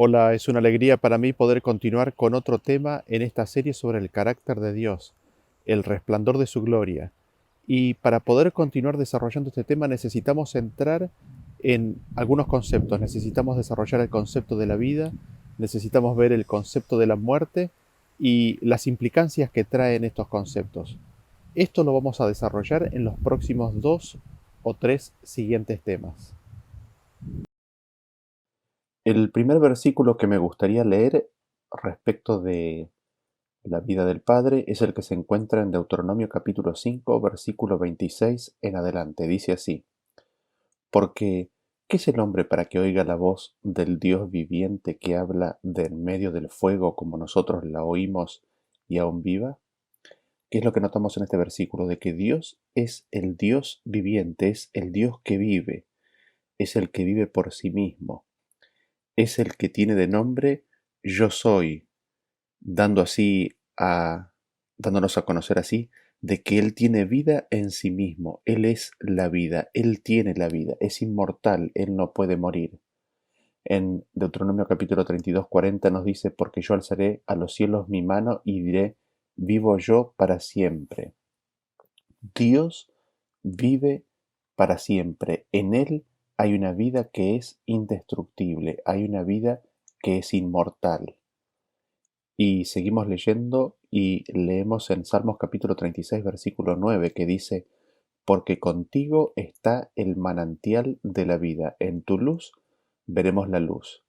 Hola, es una alegría para mí poder continuar con otro tema en esta serie sobre el carácter de Dios, el resplandor de su gloria. Y para poder continuar desarrollando este tema necesitamos entrar en algunos conceptos. Necesitamos desarrollar el concepto de la vida, necesitamos ver el concepto de la muerte y las implicancias que traen estos conceptos. Esto lo vamos a desarrollar en los próximos 2 o 3 siguientes temas. El primer versículo que me gustaría leer respecto de la vida del Padre es el que se encuentra en Deuteronomio capítulo 5, versículo 26 en adelante. Dice así: Porque, ¿qué es el hombre para que oiga la voz del Dios viviente que habla de en medio del fuego como nosotros la oímos y aún viva? ¿Qué es lo que notamos en este versículo? De que Dios es el Dios viviente, es el Dios que vive, es el que vive por sí mismo, es el que tiene de nombre Yo soy, dando así dándonos a conocer así de que Él tiene vida en sí mismo, Él es la vida, Él tiene la vida, es inmortal, Él no puede morir. En Deuteronomio capítulo 32:40 nos dice: Porque yo alzaré a los cielos mi mano y diré, vivo yo para siempre. Dios vive para siempre, en Él hay una vida que es indestructible, hay una vida que es inmortal. Y seguimos leyendo y leemos en Salmos capítulo 36, versículo 9, que dice: Porque contigo está el manantial de la vida, en tu luz veremos la luz.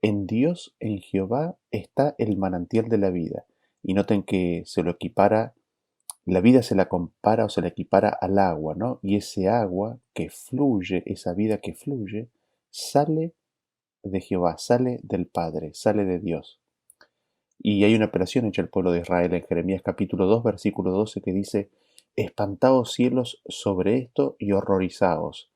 En Dios, en Jehová, está el manantial de la vida. Y noten que se lo equipara, la vida se la compara o se la equipara al agua, ¿no? Y ese agua que fluye, esa vida que fluye, sale de Jehová, sale del Padre, sale de Dios. Y hay una operación hecha al pueblo de Israel en Jeremías capítulo 2, versículo 12, que dice: Espantaos cielos sobre esto y horrorizaos.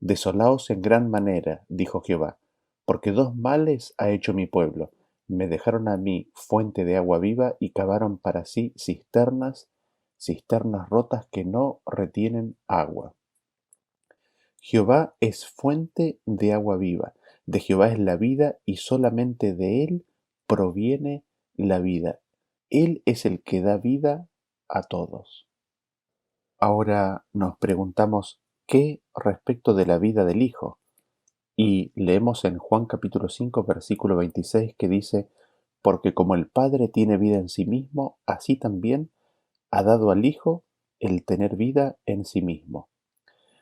Desolaos en gran manera, dijo Jehová, porque dos males ha hecho mi pueblo. Me dejaron a mí fuente de agua viva y cavaron para sí cisternas, cisternas rotas que no retienen agua. Jehová es fuente de agua viva. De Jehová es la vida y solamente de Él proviene la vida. Él es el que da vida a todos. Ahora nos preguntamos, ¿qué respecto de la vida del Hijo? Y leemos en Juan capítulo 5, versículo 26, que dice: Porque como el Padre tiene vida en sí mismo, así también ha dado al Hijo el tener vida en sí mismo.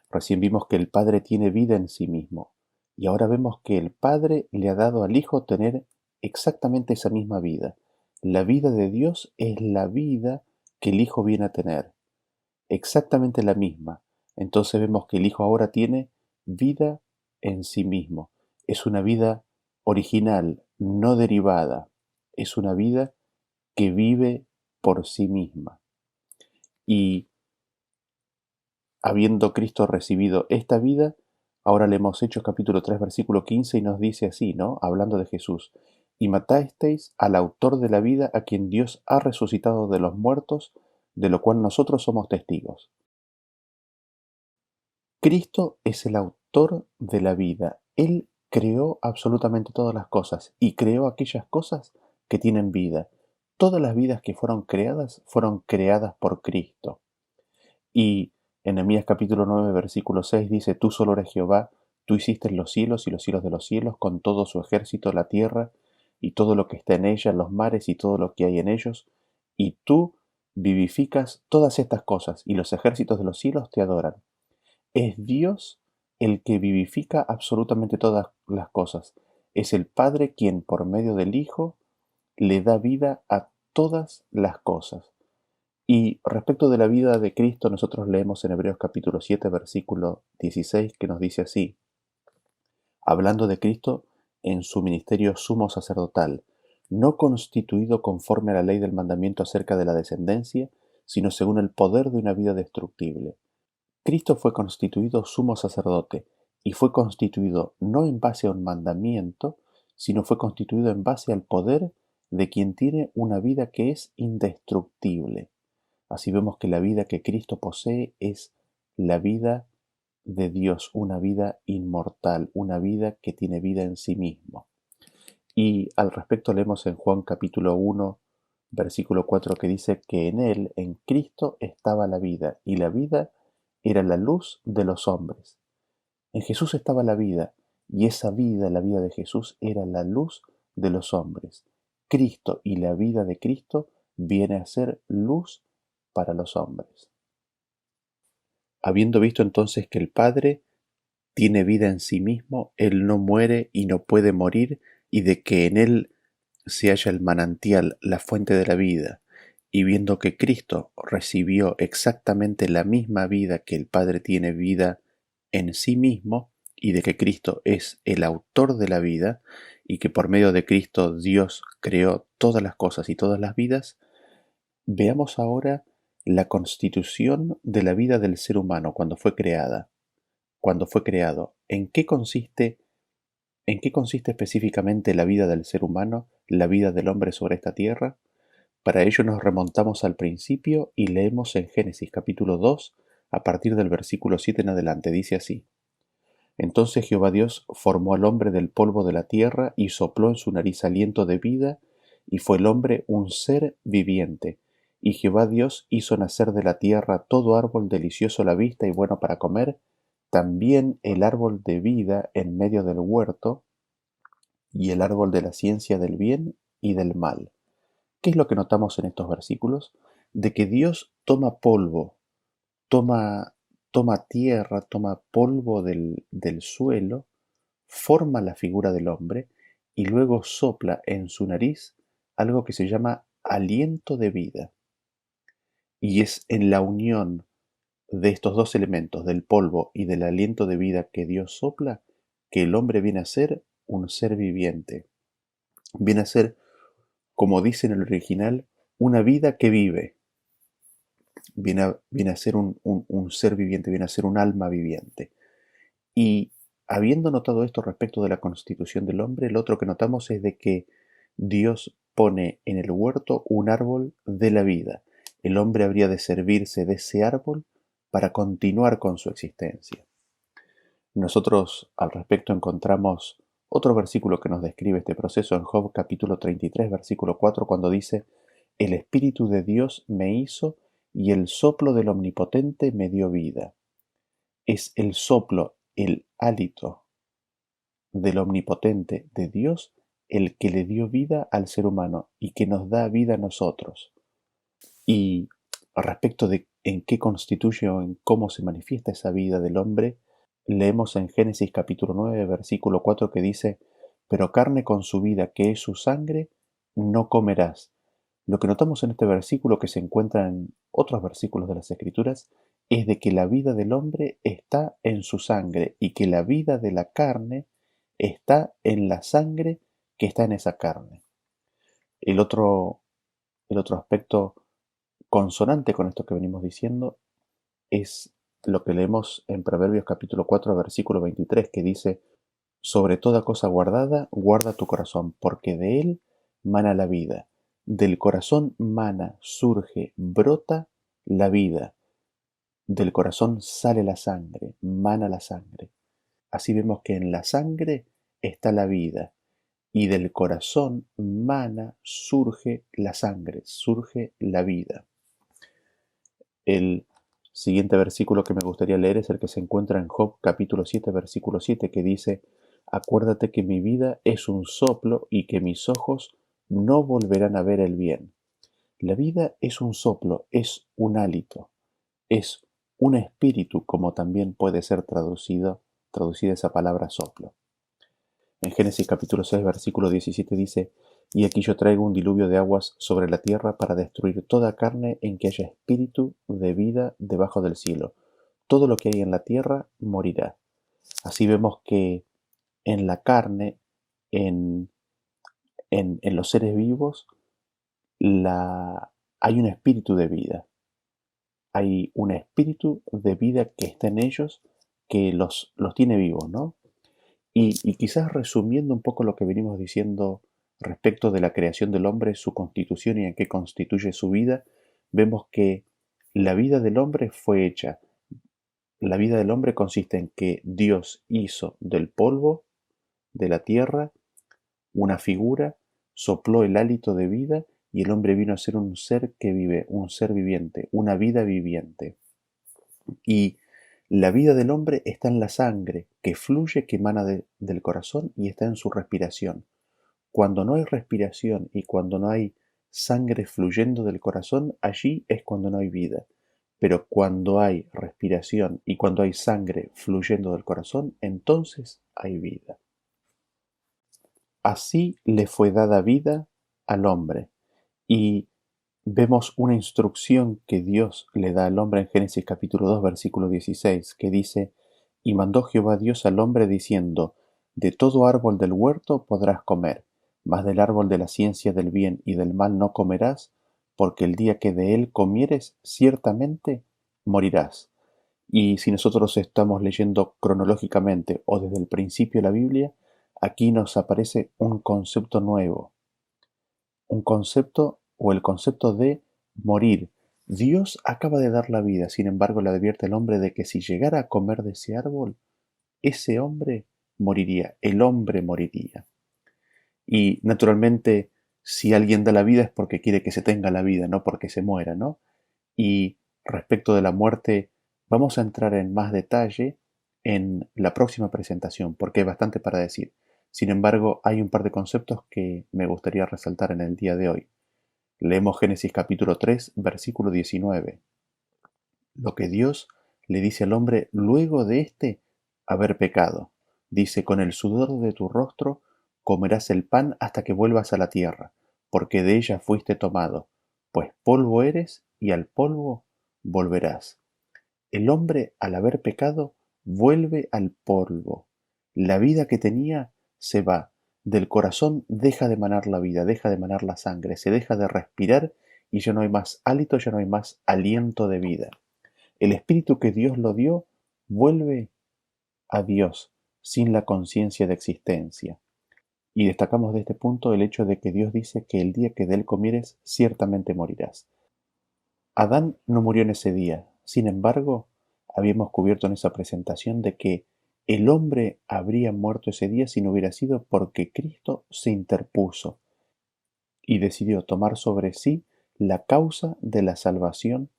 Recién vimos que el Padre tiene vida en sí mismo, y ahora vemos que el Padre le ha dado al Hijo tener exactamente esa misma vida. La vida de Dios es la vida que el Hijo viene a tener, exactamente la misma. Entonces vemos que el Hijo ahora tiene vida en sí mismo. Es una vida original, no derivada. Es una vida que vive por sí misma. Y habiendo Cristo recibido esta vida, ahora leemos Hechos capítulo 3, versículo 15 y nos dice así, ¿no? Hablando de Jesús: Y matasteis al autor de la vida, a quien Dios ha resucitado de los muertos, de lo cual nosotros somos testigos. Cristo es el autor de la vida. Él creó absolutamente todas las cosas y creó aquellas cosas que tienen vida. Todas las vidas que fueron creadas por Cristo. Y en Nehemías capítulo 9, versículo 6 dice: Tú solo eres Jehová, tú hiciste los cielos y los cielos de los cielos, con todo su ejército, la tierra y todo lo que está en ella, los mares y todo lo que hay en ellos, y tú vivificas todas estas cosas, y los ejércitos de los cielos te adoran. Es Dios el que vivifica absolutamente todas las cosas. Es el Padre quien por medio del Hijo le da vida a todas las cosas. Y respecto de la vida de Cristo, nosotros leemos en Hebreos capítulo 7, versículo 16, que nos dice así, hablando de Cristo en su ministerio sumo sacerdotal: no constituido conforme a la ley del mandamiento acerca de la descendencia, sino según el poder de una vida destructible. Cristo fue constituido sumo sacerdote, y fue constituido no en base a un mandamiento, sino fue constituido en base al poder de quien tiene una vida que es indestructible. Así vemos que la vida que Cristo posee es la vida de Dios, una vida inmortal, una vida que tiene vida en sí mismo. Y al respecto leemos en Juan capítulo 1, versículo 4 que dice que en él, en Cristo, estaba la vida, y la vida era la luz de los hombres. En Jesús estaba la vida, y esa vida, la vida de Jesús, era la luz de los hombres. Cristo y la vida de Cristo viene a ser luz para los hombres. Habiendo visto entonces que el Padre tiene vida en sí mismo, Él no muere y no puede morir, y de que en Él se halla el manantial, la fuente de la vida, y viendo que Cristo recibió exactamente la misma vida que el Padre tiene vida en sí mismo, y de que Cristo es el autor de la vida, y que por medio de Cristo Dios creó todas las cosas y todas las vidas, veamos ahora la constitución de la vida del ser humano cuando fue creada, cuando fue creado. ¿En qué consiste específicamente la vida del ser humano, la vida del hombre sobre esta tierra? Para ello nos remontamos al principio y leemos en Génesis capítulo 2, a partir del versículo 7 en adelante. Dice así: Entonces Jehová Dios formó al hombre del polvo de la tierra y sopló en su nariz aliento de vida, y fue el hombre un ser viviente. Y Jehová Dios hizo nacer de la tierra todo árbol delicioso a la vista y bueno para comer, también el árbol de vida en medio del huerto, y el árbol de la ciencia del bien y del mal. ¿Qué es lo que notamos en estos versículos? De que Dios toma polvo, toma, toma tierra, toma polvo del suelo, forma la figura del hombre y luego sopla en su nariz algo que se llama aliento de vida. Y es en la unión de estos dos elementos, del polvo y del aliento de vida que Dios sopla, que el hombre viene a ser un ser viviente. Viene a ser, como dice en el original, una vida que vive. Viene a ser un ser viviente, viene a ser un alma viviente. Y habiendo notado esto respecto de la constitución del hombre, lo otro que notamos es de que Dios pone en el huerto un árbol de la vida. El hombre habría de servirse de ese árbol para continuar con su existencia. Nosotros al respecto encontramos otro versículo que nos describe este proceso en Job capítulo 33, versículo 4, cuando dice: El Espíritu de Dios me hizo y el soplo del Omnipotente me dio vida. Es el soplo, el hálito del Omnipotente de Dios el que le dio vida al ser humano y que nos da vida a nosotros. Y al respecto de en qué constituye o en cómo se manifiesta esa vida del hombre, leemos en Génesis capítulo 9, versículo 4 que dice: Pero carne con su vida, que es su sangre, no comerás. Lo que notamos en este versículo, que se encuentra en otros versículos de las Escrituras, es de que la vida del hombre está en su sangre y que la vida de la carne está en la sangre que está en esa carne. El otro, el otro aspecto consonante con esto que venimos diciendo es lo que leemos en Proverbios capítulo 4, versículo 23, que dice: Sobre toda cosa guardada, guarda tu corazón, porque de él mana la vida. Del corazón mana, surge, brota la vida. Del corazón sale la sangre, mana la sangre. Así vemos que en la sangre está la vida y del corazón mana, surge la sangre, surge la vida. El siguiente versículo que me gustaría leer es el que se encuentra en Job capítulo 7, versículo 7, que dice: Acuérdate que mi vida es un soplo y que mis ojos no volverán a ver el bien. La vida es un soplo, es un hálito, es un espíritu, como también puede ser traducida esa palabra soplo. En Génesis capítulo 6, versículo 17 dice: Y aquí yo traigo un diluvio de aguas sobre la tierra para destruir toda carne en que haya espíritu de vida debajo del cielo. Todo lo que hay en la tierra morirá. Así vemos que en la carne, en, en los seres vivos, hay un espíritu de vida. Hay un espíritu de vida que está en ellos que los tiene vivos, ¿no? Y quizás resumiendo un poco lo que venimos diciendo respecto de la creación del hombre, su constitución y en qué constituye su vida, vemos que la vida del hombre fue hecha. La vida del hombre consiste en que Dios hizo del polvo de la tierra Una figura, sopló el hálito de vida y el hombre vino a ser un ser que vive, un ser viviente, una vida viviente. Y la vida del hombre está en la sangre que fluye, que emana del corazón y está en su respiración. Cuando no hay respiración y cuando no hay sangre fluyendo del corazón, allí es cuando no hay vida. Pero cuando hay respiración y cuando hay sangre fluyendo del corazón, entonces hay vida. Así le fue dada vida al hombre. Y vemos una instrucción que Dios le da al hombre en Génesis capítulo 2, versículo 16, que dice: Y mandó Jehová Dios al hombre diciendo: De todo árbol del huerto podrás comer, mas del árbol de la ciencia del bien y del mal no comerás, porque el día que de él comieres, ciertamente morirás. Y si nosotros estamos leyendo cronológicamente o desde el principio de la Biblia, aquí nos aparece un concepto nuevo, un concepto o el concepto de morir. Dios acaba de dar la vida, sin embargo le advierte al hombre de que si llegara a comer de ese árbol, ese hombre moriría, el hombre moriría. Y naturalmente, si alguien da la vida es porque quiere que se tenga la vida, no porque se muera, ¿no? Y respecto de la muerte, vamos a entrar en más detalle en la próxima presentación, porque hay bastante para decir. Sin embargo, hay un par de conceptos que me gustaría resaltar en el día de hoy. Leemos Génesis capítulo 3, versículo 19. Lo que Dios le dice al hombre luego de haber pecado. Dice: Con el sudor de tu rostro comerás el pan hasta que vuelvas a la tierra, porque de ella fuiste tomado, pues polvo eres y al polvo volverás. El hombre, al haber pecado, vuelve al polvo. La vida que tenía se va. Del corazón deja de emanar la vida, deja de emanar la sangre, se deja de respirar y ya no hay más hálito, ya no hay más aliento de vida. El espíritu que Dios lo dio vuelve a Dios sin la conciencia de existencia. Y destacamos de este punto el hecho de que Dios dice que el día que de él comieres, ciertamente morirás. Adán no murió en ese día. Sin embargo, habíamos cubierto en esa presentación de que el hombre habría muerto ese día si no hubiera sido porque Cristo se interpuso y decidió tomar sobre sí la causa de la salvación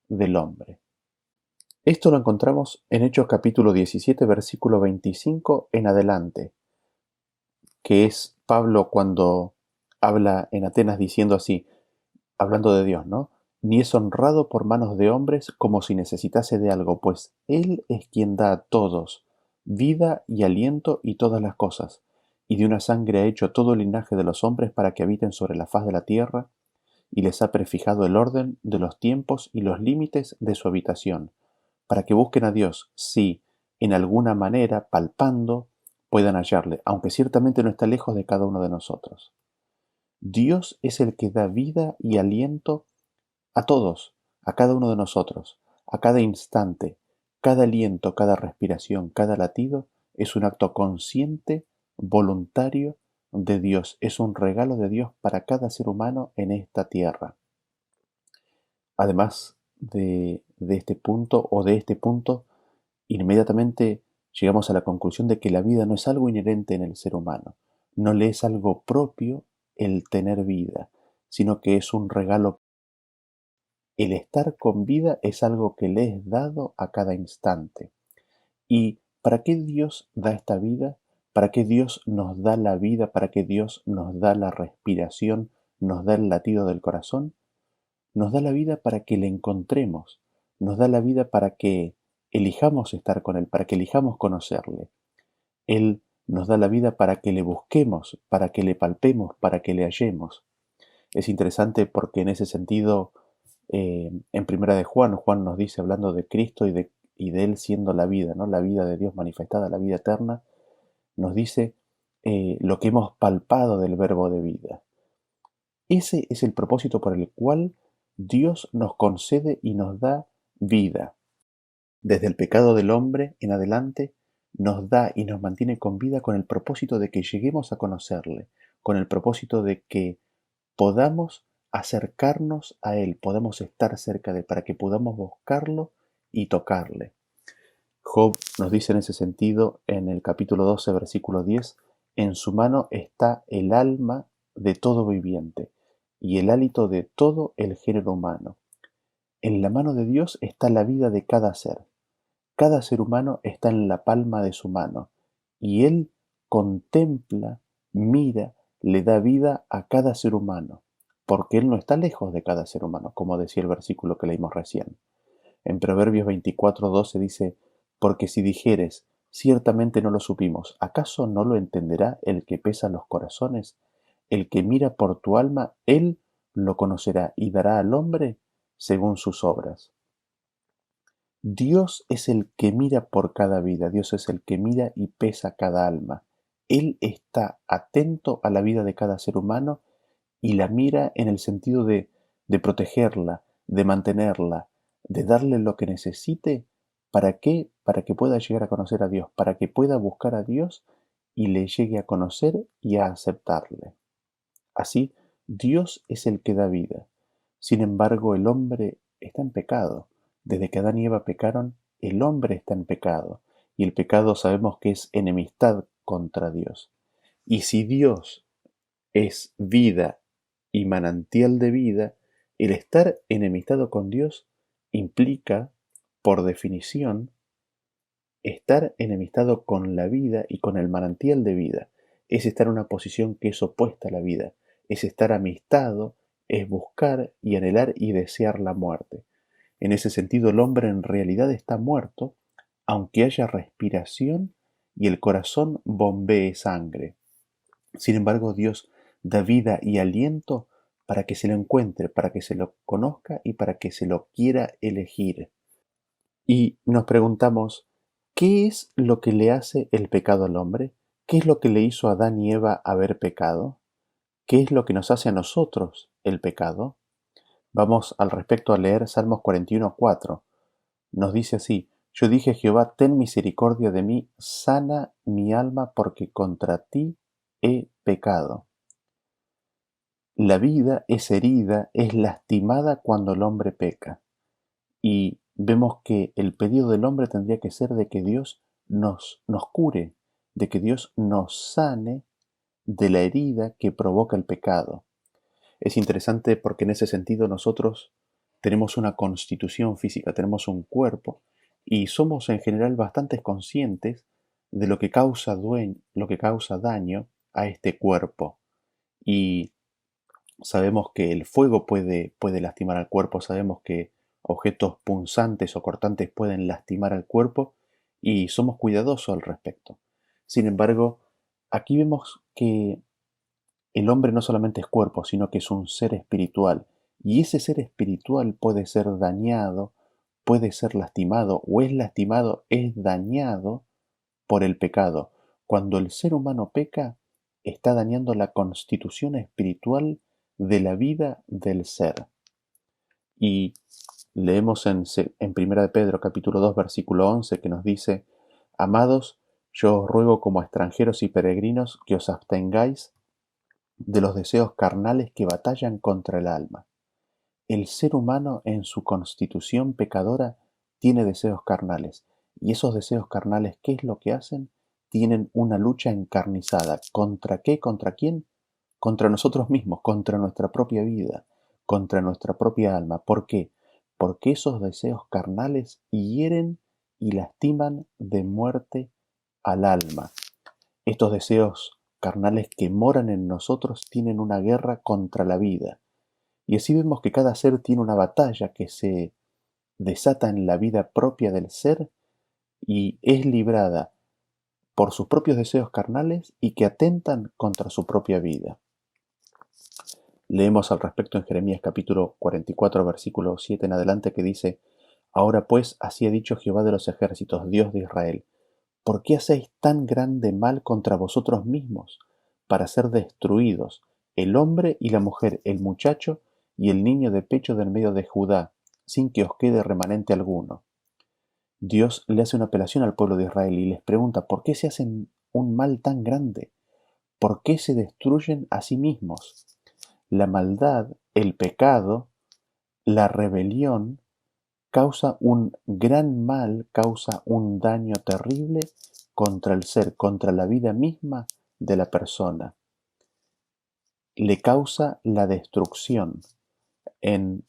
del hombre. Esto lo encontramos en Hechos capítulo 17, versículo 25 en adelante, que es Pablo cuando habla en Atenas diciendo así, hablando de Dios, ¿no? Ni es honrado por manos de hombres como si necesitase de algo, pues Él es quien da a todos vida y aliento y todas las cosas, y de una sangre ha hecho todo el linaje de los hombres para que habiten sobre la faz de la tierra, y les ha prefijado el orden de los tiempos y los límites de su habitación, para que busquen a Dios, si en alguna manera, palpando, puedan hallarle, aunque ciertamente no está lejos de cada uno de nosotros. Dios es el que da vida y aliento a todos, a cada uno de nosotros, a cada instante, cada aliento, cada respiración, cada latido es un acto consciente, voluntario de Dios, es un regalo de Dios para cada ser humano en esta tierra. Además de este punto o de este punto, inmediatamente llegamos a la conclusión de que la vida no es algo inherente en el ser humano, no le es algo propio el tener vida, sino que es un regalo. El estar con vida es algo que le es dado a cada instante. ¿Y para qué Dios da esta vida? ¿Para qué Dios nos da la vida? ¿Para qué Dios nos da la respiración? ¿Nos da el latido del corazón? Nos da la vida para que le encontremos. Nos da la vida para que elijamos estar con Él, para que elijamos conocerle. Él nos da la vida para que le busquemos, para que le palpemos, para que le hallemos. Es interesante porque en ese sentido, en Primera de Juan, Juan nos dice, hablando de Cristo y de Él siendo la vida, ¿no? La vida de Dios manifestada, la vida eterna, nos dice lo que hemos palpado del verbo de vida. Ese es el propósito por el cual Dios nos concede y nos da vida. Desde el pecado del hombre en adelante, nos da y nos mantiene con vida con el propósito de que lleguemos a conocerle, con el propósito de que podamos acercarnos a Él, podamos estar cerca de Él, para que podamos buscarlo y tocarle. Job nos dice en ese sentido, en el capítulo 12, versículo 10, En su mano está el alma de todo viviente y el hálito de todo el género humano. En la mano de Dios está la vida de cada ser. Cada ser humano está en la palma de su mano y Él contempla, mira, le da vida a cada ser humano, porque Él no está lejos de cada ser humano, como decía el versículo que leímos recién. En Proverbios 24:12 dice, porque si dijeres, ciertamente no lo supimos, ¿acaso no lo entenderá el que pesa los corazones? El que mira por tu alma, él lo conocerá y dará al hombre según sus obras. Dios es el que mira por cada vida, Dios es el que mira y pesa cada alma. Él está atento a la vida de cada ser humano y la mira en el sentido de protegerla, de mantenerla, de darle lo que necesite. ¿Para qué? Para que pueda llegar a conocer a Dios, para que pueda buscar a Dios y le llegue a conocer y a aceptarle. Así, Dios es el que da vida. Sin embargo, el hombre está en pecado. Desde que Adán y Eva pecaron, el hombre está en pecado. Y el pecado sabemos que es enemistad contra Dios. Y si Dios es vida y manantial de vida, el estar enemistado con Dios implica, por definición, estar enemistado con la vida y con el manantial de vida. Es estar en una posición que es opuesta a la vida. Es estar amistado, es buscar y anhelar y desear la muerte. En ese sentido, el hombre en realidad está muerto, aunque haya respiración y el corazón bombee sangre. Sin embargo, Dios da vida y aliento para que se lo encuentre, para que se lo conozca y para que se lo quiera elegir. Y nos preguntamos, ¿qué es lo que le hace el pecado al hombre? ¿Qué es lo que le hizo a Adán y Eva haber pecado? ¿Qué es lo que nos hace a nosotros el pecado? Vamos al respecto a leer Salmos 41:4. Nos dice así, yo dije Jehová, ten misericordia de mí, sana mi alma porque contra ti he pecado. La vida es herida, es lastimada cuando el hombre peca. Y vemos que el pedido del hombre tendría que ser de que Dios nos cure, de que Dios nos sane de la herida que provoca el pecado. Es interesante porque en ese sentido nosotros tenemos una constitución física, tenemos un cuerpo y somos en general bastante conscientes de lo que causa daño a este cuerpo. Y sabemos que el fuego puede lastimar al cuerpo, sabemos que objetos punzantes o cortantes pueden lastimar al cuerpo y somos cuidadosos al respecto. Sin embargo, aquí vemos que el hombre no solamente es cuerpo, sino que es un ser espiritual. Y ese ser espiritual puede ser dañado, puede ser lastimado, o es lastimado, es dañado por el pecado. Cuando el ser humano peca, está dañando la constitución espiritual de la vida del ser. Y leemos en 1 de Pedro capítulo 2 versículo 11 que nos dice, Amados, yo os ruego como extranjeros y peregrinos que os abstengáis de los deseos carnales que batallan contra el alma. El ser humano en su constitución pecadora tiene deseos carnales. Y esos deseos carnales, ¿qué es lo que hacen? Tienen una lucha encarnizada. ¿Contra qué? ¿Contra quién? Contra nosotros mismos, contra nuestra propia vida, contra nuestra propia alma. ¿Por qué? Porque esos deseos carnales hieren y lastiman de muerte al alma. Estos deseos carnales que moran en nosotros tienen una guerra contra la vida. Y así vemos que cada ser tiene una batalla que se desata en la vida propia del ser y es librada por sus propios deseos carnales y que atentan contra su propia vida. Leemos al respecto en Jeremías capítulo 44, versículo 7 en adelante que dice, Ahora pues, así ha dicho Jehová de los ejércitos, Dios de Israel, ¿por qué hacéis tan grande mal contra vosotros mismos, para ser destruidos, el hombre y la mujer, el muchacho y el niño de pecho del medio de Judá, sin que os quede remanente alguno? Dios le hace una apelación al pueblo de Israel y les pregunta, ¿por qué se hacen un mal tan grande? ¿Por qué se destruyen a sí mismos? La maldad, el pecado, la rebelión causa un gran mal, causa un daño terrible contra el ser, contra la vida misma de la persona, le causa la destrucción. En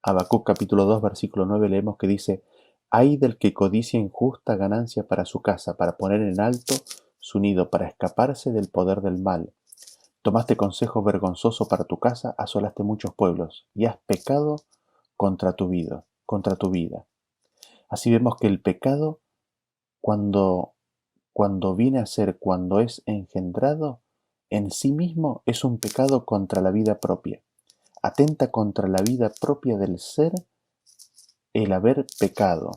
Habacuc capítulo 2, versículo 9 leemos que dice: «Ay del que codicia injusta ganancia para su casa, para poner en alto su nido, para escaparse del poder del mal. Tomaste consejo vergonzoso para tu casa, asolaste muchos pueblos, y has pecado contra tu vida, contra tu vida». Así vemos que el pecado, cuando, cuando viene a ser, cuando es engendrado, en sí mismo es un pecado contra la vida propia. Atenta contra la vida propia del ser el haber pecado.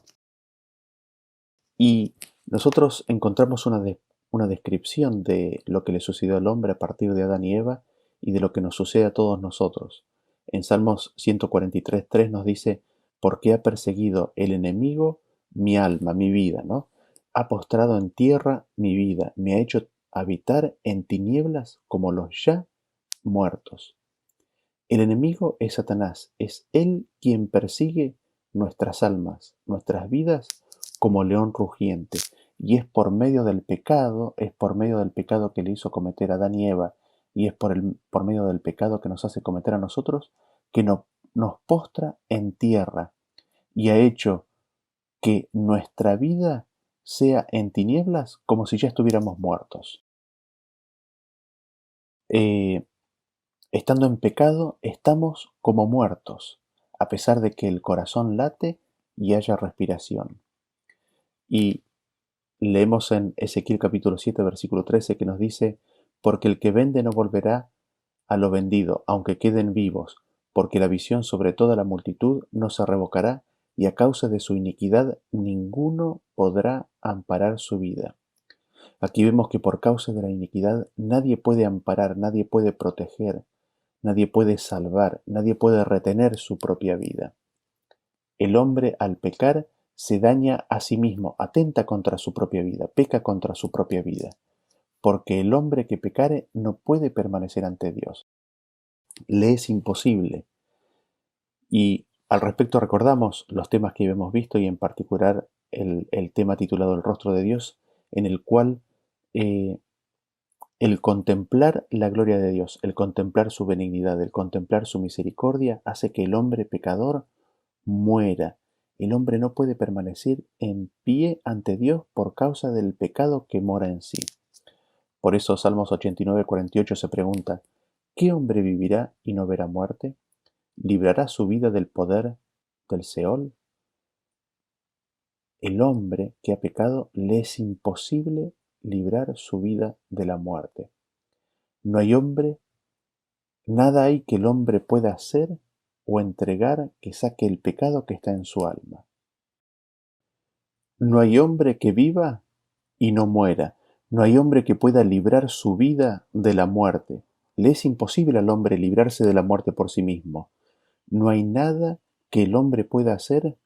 Y nosotros encontramos una descripción de lo que le sucedió al hombre a partir de Adán y Eva y de lo que nos sucede a todos nosotros. En Salmos 143:3 nos dice: «Porque ha perseguido el enemigo mi alma, mi vida», ¿no? «Ha postrado en tierra mi vida, me ha hecho habitar en tinieblas como los ya muertos». El enemigo es Satanás, es él quien persigue nuestras almas, nuestras vidas, como león rugiente. Y es por medio del pecado, es por medio del pecado que le hizo cometer a Adán y Eva, y es por medio del pecado que nos hace cometer a nosotros, que nos postra en tierra y ha hecho que nuestra vida sea en tinieblas como si ya estuviéramos muertos. Eh, Estando en pecado, estamos como muertos, a pesar de que el corazón late y haya respiración. Y leemos en Ezequiel capítulo 7, versículo 13, que nos dice: «Porque el que vende no volverá a lo vendido, aunque queden vivos, porque la visión sobre toda la multitud no se revocará, y a causa de su iniquidad ninguno podrá amparar su vida». Aquí vemos que por causa de la iniquidad nadie puede amparar, nadie puede proteger, nadie puede salvar, nadie puede retener su propia vida. El hombre, al pecar, se daña a sí mismo, atenta contra su propia vida, peca contra su propia vida, porque el hombre que pecare no puede permanecer ante Dios. Le es imposible. Y al respecto recordamos los temas que hemos visto, y en particular el tema titulado El rostro de Dios, en el cual eh, el contemplar la gloria de Dios, el contemplar su benignidad, el contemplar su misericordia, hace que el hombre pecador muera. El hombre no puede permanecer en pie ante Dios por causa del pecado que mora en sí. Por eso Salmos 89:48 se pregunta: ¿qué hombre vivirá y no verá muerte? ¿Librará su vida del poder del Seol? El hombre que ha pecado le es imposible librar su vida de la muerte. No hay hombre, nada hay que el hombre pueda hacer o entregar que saque el pecado que está en su alma. No hay hombre que viva y no muera. No hay hombre que pueda librar su vida de la muerte. Le es imposible al hombre librarse de la muerte por sí mismo. No hay nada que el hombre pueda hacer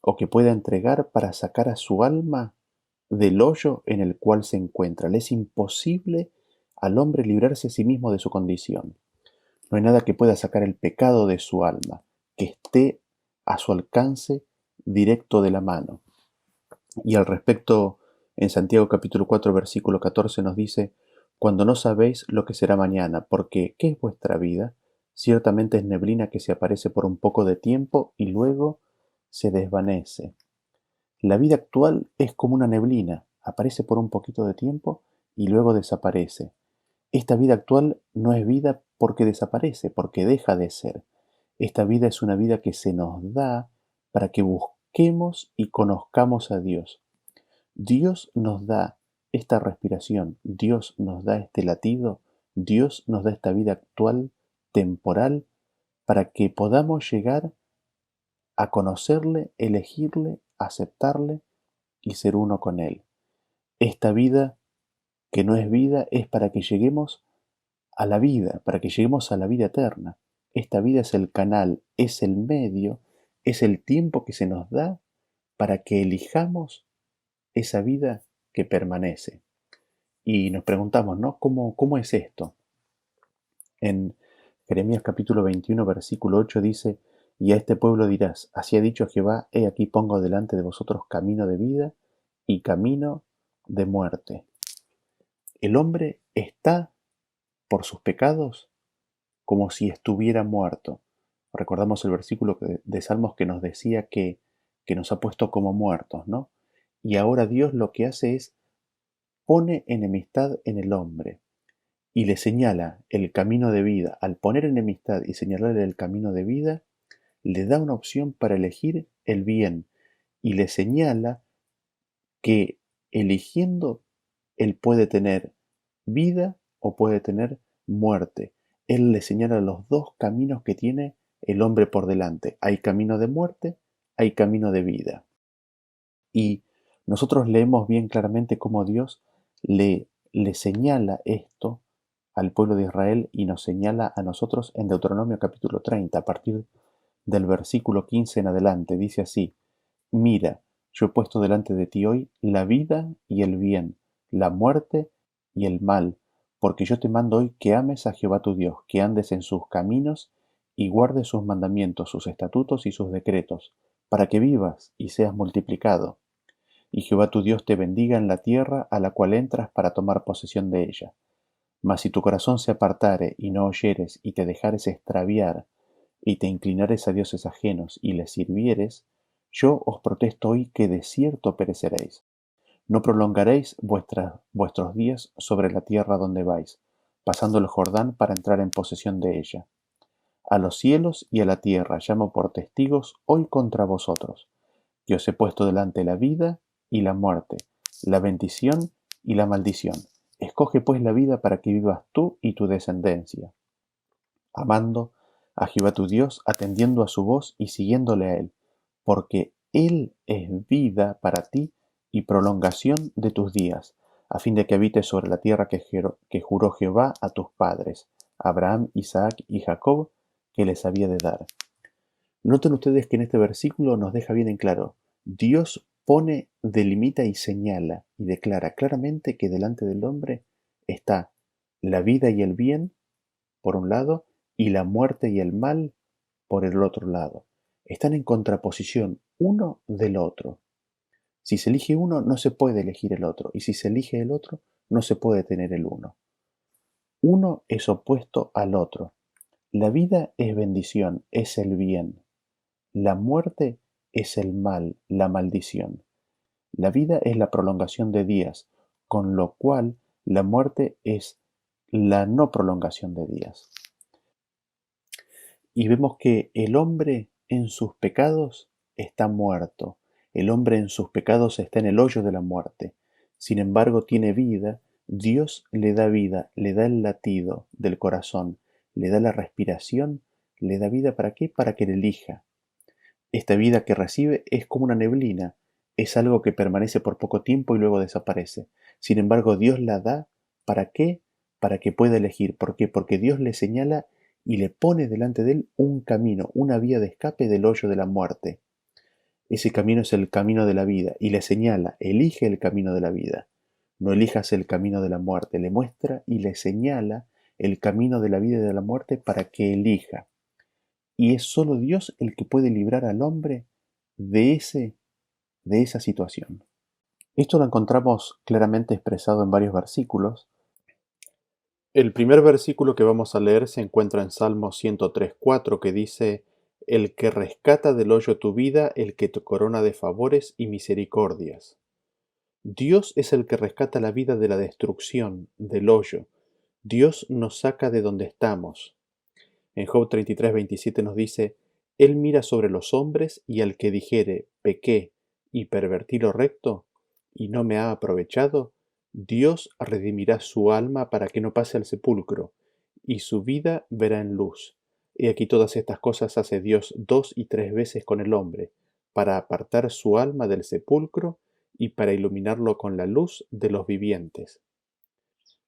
o que pueda entregar para sacar a su alma del hoyo en el cual se encuentra. Le es imposible al hombre librarse a sí mismo de su condición. No hay nada que pueda sacar el pecado de su alma, que esté a su alcance directo de la mano. Y al respecto, en Santiago capítulo 4, versículo 14 nos dice: «Cuando no sabéis lo que será mañana, porque ¿qué es vuestra vida? Ciertamente es neblina que se aparece por un poco de tiempo y luego se desvanece». La vida actual es como una neblina, aparece por un poquito de tiempo y luego desaparece. Esta vida actual no es vida porque desaparece, porque deja de ser. Esta vida es una vida que se nos da para que busquemos y conozcamos a Dios. Dios nos da esta respiración, Dios nos da este latido, Dios nos da esta vida actual, temporal, para que podamos llegar a conocerle, elegirle, aceptarle y ser uno con Él. Esta vida que no es vida es para que lleguemos a la vida, para que lleguemos a la vida eterna. Esta vida es el canal, es el medio, es el tiempo que se nos da para que elijamos esa vida que permanece. Y nos preguntamos, ¿no? ¿Cómo es esto? En Jeremías capítulo 21, versículo 8 dice: «Y a este pueblo dirás: así ha dicho Jehová, he aquí pongo delante de vosotros camino de vida y camino de muerte». El hombre está, por sus pecados, como si estuviera muerto. Recordamos el versículo de Salmos que nos decía que nos ha puesto como muertos, ¿no? Y ahora Dios lo que hace es pone enemistad en el hombre y le señala el camino de vida. Al poner enemistad y señalarle el camino de vida, le da una opción para elegir el bien y le señala que eligiendo él puede tener vida o puede tener muerte. Él le señala los dos caminos que tiene el hombre por delante. Hay camino de muerte, hay camino de vida. Y nosotros leemos bien claramente cómo Dios le señala esto al pueblo de Israel y nos señala a nosotros en Deuteronomio capítulo 30, a partir del versículo 15 en adelante. Dice así: Mira, yo he puesto delante de ti hoy la vida y el bien, la muerte y el mal, porque yo te mando hoy que ames a Jehová tu Dios, que andes en sus caminos y guardes sus mandamientos, sus estatutos y sus decretos, para que vivas y seas multiplicado. Y Jehová tu Dios te bendiga en la tierra a la cual entras para tomar posesión de ella. Mas si tu corazón se apartare y no oyeres y te dejares extraviar y te inclinares a dioses ajenos y les sirvieres, yo os protesto hoy que de cierto pereceréis. No prolongaréis vuestros días sobre la tierra donde vais, pasando el Jordán para entrar en posesión de ella. A los cielos y a la tierra llamo por testigos hoy contra vosotros, que os he puesto delante la vida y la muerte, la bendición y la maldición. Escoge pues la vida para que vivas tú y tu descendencia, amando a Jehová tu Dios, atendiendo a su voz y siguiéndole a él, porque él es vida para ti y prolongación de tus días, a fin de que habites sobre la tierra que juró Jehová a tus padres, Abraham, Isaac y Jacob, que les había de dar. Noten ustedes que en este versículo nos deja bien en claro: Dios pone, delimita y señala y declara claramente que delante del hombre está la vida y el bien, por un lado, y la muerte y el mal, por el otro lado. Están en contraposición uno del otro. Si se elige uno, no se puede elegir el otro, y si se elige el otro, no se puede tener el uno. Uno es opuesto al otro. La vida es bendición, es el bien. La muerte es el mal, la maldición. La vida es la prolongación de días, con lo cual la muerte es la no prolongación de días. Y vemos que el hombre en sus pecados está muerto. El hombre en sus pecados está en el hoyo de la muerte. Sin embargo, tiene vida. Dios le da vida, le da el latido del corazón, le da la respiración, le da vida. ¿Para qué? Para que le elija. Esta vida que recibe es como una neblina, es algo que permanece por poco tiempo y luego desaparece. Sin embargo, Dios la da. ¿Para qué? Para que pueda elegir. ¿Por qué? Porque Dios le señala y le pone delante de él un camino, una vía de escape del hoyo de la muerte. Ese camino es el camino de la vida y le señala: elige el camino de la vida, no elijas el camino de la muerte. Le muestra y le señala el camino de la vida y de la muerte para que elija. Y es solo Dios el que puede librar al hombre de esa situación. Esto lo encontramos claramente expresado en varios versículos. El primer versículo que vamos a leer se encuentra en Salmo 103:4, que dice: El que rescata del hoyo tu vida, el que te corona de favores y misericordias. Dios es el que rescata la vida de la destrucción, del hoyo. Dios nos saca de donde estamos. En Job 33:27 nos dice: Él mira sobre los hombres, y al que dijere, pequé y pervertí lo recto, y no me ha aprovechado, Dios redimirá su alma para que no pase al sepulcro, y su vida verá en luz. Y aquí todas estas cosas hace Dios 2 y 3 veces con el hombre, para apartar su alma del sepulcro y para iluminarlo con la luz de los vivientes.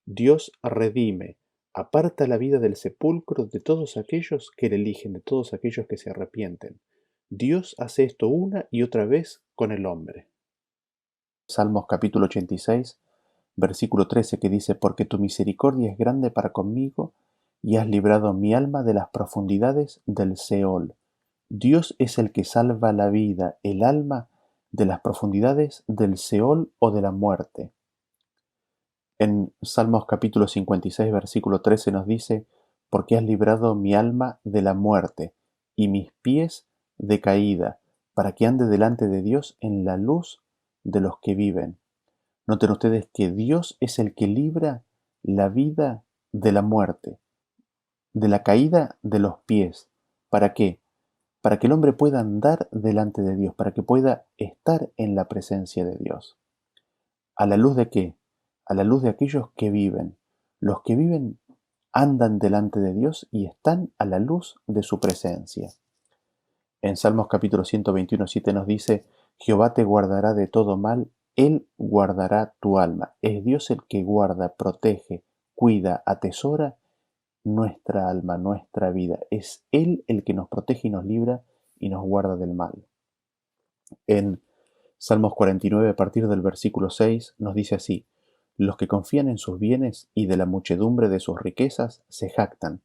Dios redime, aparta la vida del sepulcro de todos aquellos que le eligen, de todos aquellos que se arrepienten. Dios hace esto una y otra vez con el hombre. Salmos capítulo 86, versículo 13, que dice: Porque tu misericordia es grande para conmigo, y has librado mi alma de las profundidades del Seol. Dios es el que salva la vida, el alma, de las profundidades del Seol o de la muerte. En Salmos capítulo 56, versículo 13 nos dice, porque has librado mi alma de la muerte y mis pies de caída, para que ande delante de Dios en la luz de los que viven. Noten ustedes que Dios es el que libra la vida de la muerte, de la caída de los pies. ¿Para qué? Para que el hombre pueda andar delante de Dios, para que pueda estar en la presencia de Dios. ¿A la luz de qué? A la luz de aquellos que viven. Los que viven andan delante de Dios y están a la luz de su presencia. En Salmos capítulo 121:7 nos dice, Jehová te guardará de todo mal, Él guardará tu alma. Es Dios el que guarda, protege, cuida, atesora nuestra alma, nuestra vida. Es Él el que nos protege y nos libra y nos guarda del mal. En Salmos 49, a partir del versículo 6, nos dice así, los que confían en sus bienes y de la muchedumbre de sus riquezas se jactan.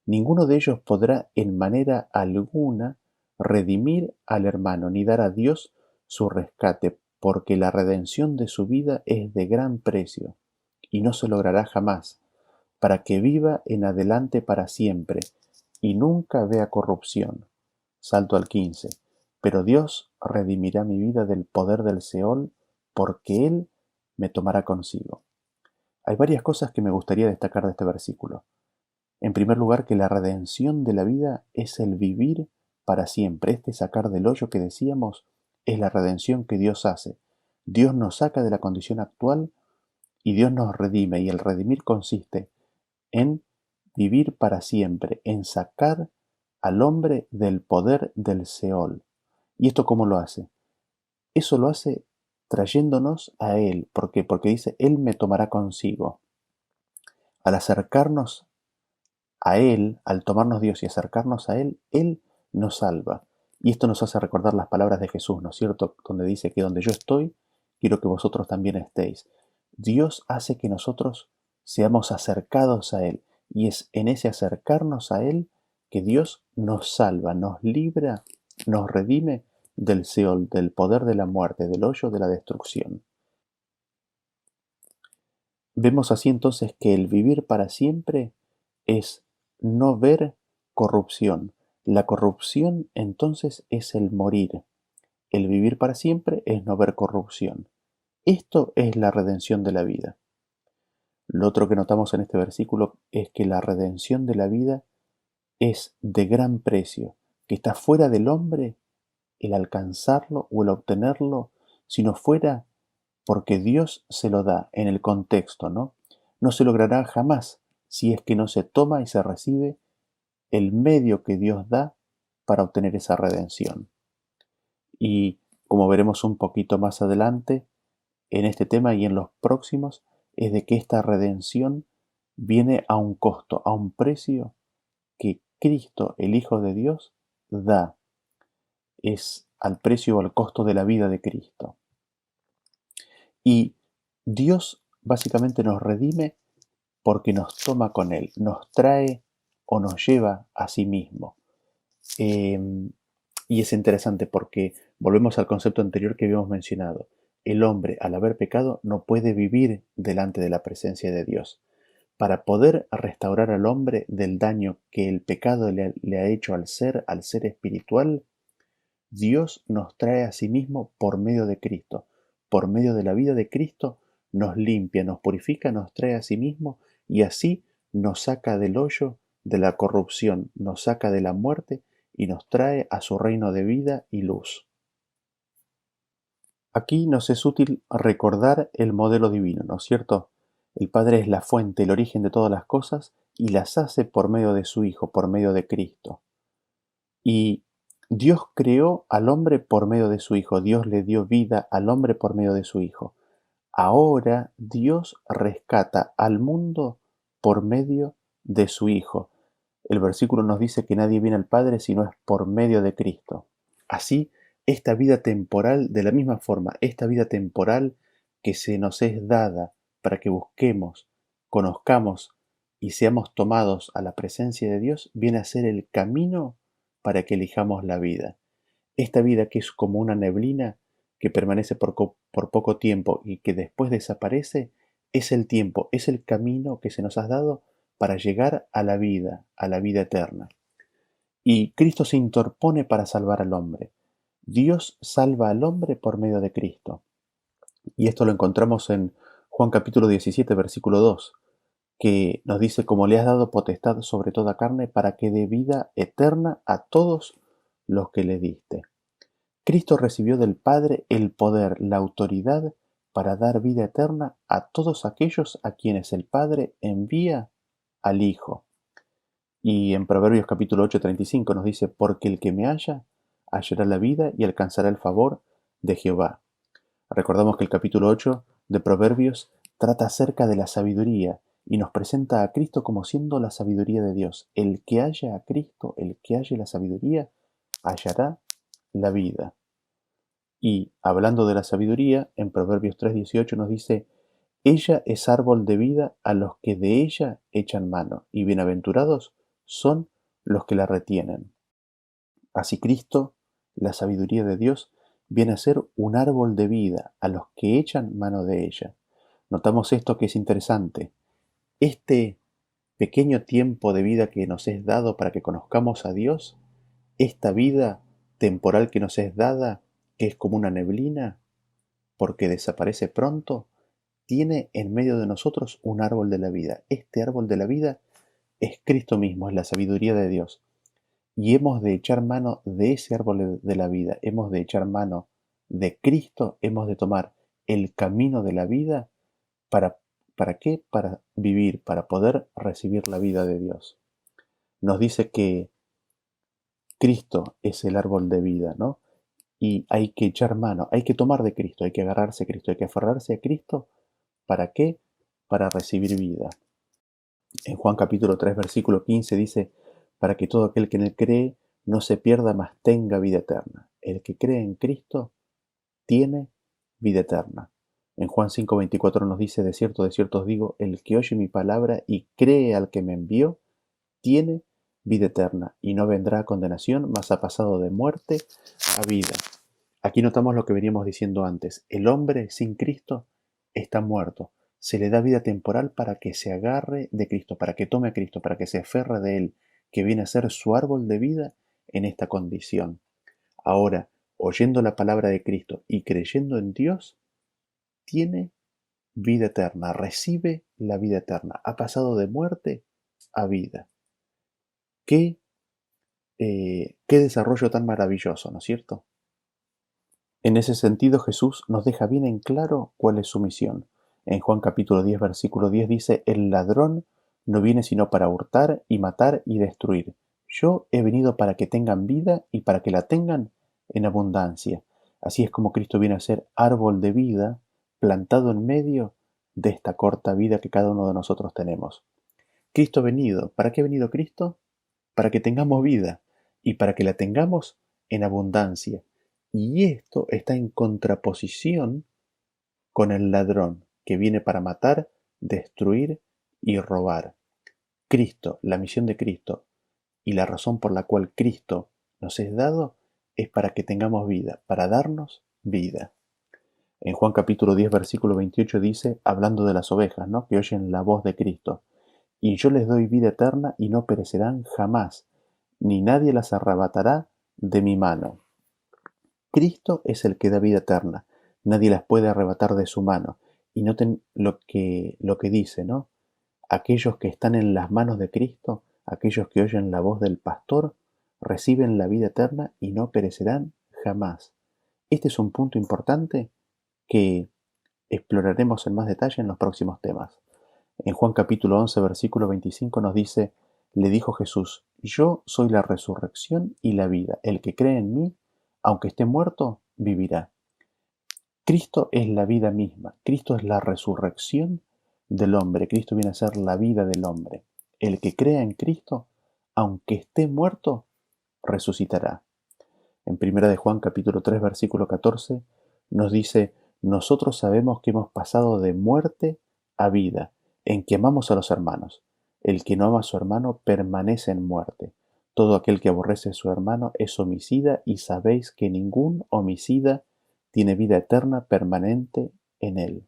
Ninguno de ellos podrá en manera alguna redimir al hermano, ni dar a Dios su rescate, porque la redención de su vida es de gran precio, y no se logrará jamás, para que viva en adelante para siempre, y nunca vea corrupción. Salto al 15. Pero Dios redimirá mi vida del poder del Seol, porque Él me tomará consigo. Hay varias cosas que me gustaría destacar de este versículo. En primer lugar, que la redención de la vida es el vivir para siempre. Este sacar del hoyo que decíamos es la redención que Dios hace. Dios nos saca de la condición actual y Dios nos redime. Y el redimir consiste en vivir para siempre, en sacar al hombre del poder del Seol. ¿Y esto cómo lo hace? Eso lo hace trayéndonos a Él. ¿Por qué? Porque dice, Él me tomará consigo. Al acercarnos a Él, al tomarnos Dios y acercarnos a Él, Él nos salva. Y esto nos hace recordar las palabras de Jesús, ¿no es cierto? Donde dice que donde yo estoy, quiero que vosotros también estéis. Dios hace que nosotros seamos acercados a Él. Y es en ese acercarnos a Él que Dios nos salva, nos libra, nos redime del Seol, del poder de la muerte, del hoyo de la destrucción. Vemos así entonces que el vivir para siempre es no ver corrupción. La corrupción entonces es el morir. El vivir para siempre es no ver corrupción. Esto es la redención de la vida. Lo otro que notamos en este versículo es que la redención de la vida es de gran precio, que está fuera del hombre el alcanzarlo o el obtenerlo, sino fuera porque Dios se lo da en el contexto, ¿no? No se logrará jamás si es que no se toma y se recibe el medio que Dios da para obtener esa redención. Y como veremos un poquito más adelante en este tema y en los próximos, es de que esta redención viene a un costo, a un precio que Cristo, el Hijo de Dios, da. Es al precio o al costo de la vida de Cristo. Y Dios básicamente nos redime porque nos toma con Él, nos trae o nos lleva a sí mismo. Y es interesante porque volvemos al concepto anterior que habíamos mencionado. El hombre, al haber pecado, no puede vivir delante de la presencia de Dios. Para poder restaurar al hombre del daño que el pecado le ha hecho al ser espiritual, Dios nos trae a sí mismo por medio de Cristo. Por medio de la vida de Cristo nos limpia, nos purifica, nos trae a sí mismo y así nos saca del hoyo de la corrupción, nos saca de la muerte y nos trae a su reino de vida y luz. Aquí nos es útil recordar el modelo divino, ¿no es cierto? El Padre es la fuente, el origen de todas las cosas y las hace por medio de su Hijo, por medio de Cristo. Y Dios creó al hombre por medio de su Hijo, Dios le dio vida al hombre por medio de su Hijo. Ahora Dios rescata al mundo por medio de su Hijo. El versículo nos dice que nadie viene al Padre si no es por medio de Cristo. Así, esta vida temporal, de la misma forma, esta vida temporal que se nos es dada para que busquemos, conozcamos y seamos tomados a la presencia de Dios, viene a ser el camino para que elijamos la vida. Esta vida que es como una neblina que permanece por poco tiempo y que después desaparece, es el tiempo, es el camino que se nos ha dado para llegar a la vida eterna. Y Cristo se interpone para salvar al hombre. Dios salva al hombre por medio de Cristo. Y esto lo encontramos en Juan capítulo 17, versículo 2, que nos dice: como le has dado potestad sobre toda carne, para que dé vida eterna a todos los que le diste. Cristo recibió del Padre el poder, la autoridad para dar vida eterna a todos aquellos a quienes el Padre envía al Hijo. Y en Proverbios capítulo 8:35 nos dice: porque el que me halla, hallará la vida y alcanzará el favor de Jehová. Recordamos que el capítulo 8 de Proverbios trata acerca de la sabiduría y nos presenta a Cristo como siendo la sabiduría de Dios. El que halla a Cristo, el que halle la sabiduría, hallará la vida. Y hablando de la sabiduría, en Proverbios 3:18 nos dice: ella es árbol de vida a los que de ella echan mano, y bienaventurados son los que la retienen. Así Cristo, la sabiduría de Dios, viene a ser un árbol de vida a los que echan mano de ella. Notamos esto que es interesante. Este pequeño tiempo de vida que nos es dado para que conozcamos a Dios, esta vida temporal que nos es dada, que es como una neblina, porque desaparece pronto, tiene en medio de nosotros un árbol de la vida. Este árbol de la vida es Cristo mismo, es la sabiduría de Dios. Y hemos de echar mano de ese árbol de la vida, hemos de echar mano de Cristo, hemos de tomar el camino de la vida. ¿Para qué? Para vivir, para poder recibir la vida de Dios. Nos dice que Cristo es el árbol de vida, ¿no? Y hay que echar mano, hay que tomar de Cristo, hay que agarrarse a Cristo, hay que aferrarse a Cristo. ¿Para qué? Para recibir vida. En Juan capítulo 3, versículo 15 dice: para que todo aquel que en él cree no se pierda, mas tenga vida eterna. El que cree en Cristo tiene vida eterna. En Juan 5:24 nos dice: de cierto os digo, el que oye mi palabra y cree al que me envió, tiene vida eterna, y no vendrá a condenación, mas ha pasado de muerte a vida. Aquí notamos lo que veníamos diciendo antes: el hombre sin Cristo está muerto. Se le da vida temporal para que se agarre de Cristo, para que tome a Cristo, para que se aferre de Él, que viene a ser su árbol de vida en esta condición. Ahora, oyendo la palabra de Cristo y creyendo en Dios, tiene vida eterna, recibe la vida eterna, ha pasado de muerte a vida. Qué desarrollo tan maravilloso, ¿no es cierto? En ese sentido, Jesús nos deja bien en claro cuál es su misión. En Juan capítulo 10, versículo 10 dice: el ladrón no viene sino para hurtar y matar y destruir. Yo he venido para que tengan vida y para que la tengan en abundancia. Así es como Cristo viene a ser árbol de vida plantado en medio de esta corta vida que cada uno de nosotros tenemos. Cristo ha venido. ¿Para qué ha venido Cristo? Para que tengamos vida y para que la tengamos en abundancia. Y esto está en contraposición con el ladrón, que viene para matar, destruir y robar. Cristo, la misión de Cristo y la razón por la cual Cristo nos es dado es para que tengamos vida, para darnos vida. En Juan capítulo 10, versículo 28 dice, hablando de las ovejas, ¿no?, que oyen la voz de Cristo: y yo les doy vida eterna y no perecerán jamás, ni nadie las arrebatará de mi mano. Cristo es el que da vida eterna, nadie las puede arrebatar de su mano. Y noten lo que dice, ¿no? Aquellos que están en las manos de Cristo, aquellos que oyen la voz del pastor, reciben la vida eterna y no perecerán jamás. Este es un punto importante que exploraremos en más detalle en los próximos temas. En Juan capítulo 11, versículo 25 nos dice: le dijo Jesús: yo soy la resurrección y la vida. El que cree en mí, aunque esté muerto, vivirá. Cristo es la vida misma. Cristo es la resurrección del hombre. Cristo viene a ser la vida del hombre. El que crea en Cristo, aunque esté muerto, resucitará. En 1 de Juan capítulo 3, versículo 14 nos dice: nosotros sabemos que hemos pasado de muerte a vida, en que amamos a los hermanos. El que no ama a su hermano permanece en muerte. Todo aquel que aborrece a su hermano es homicida, y sabéis que ningún homicida tiene vida eterna permanente en él.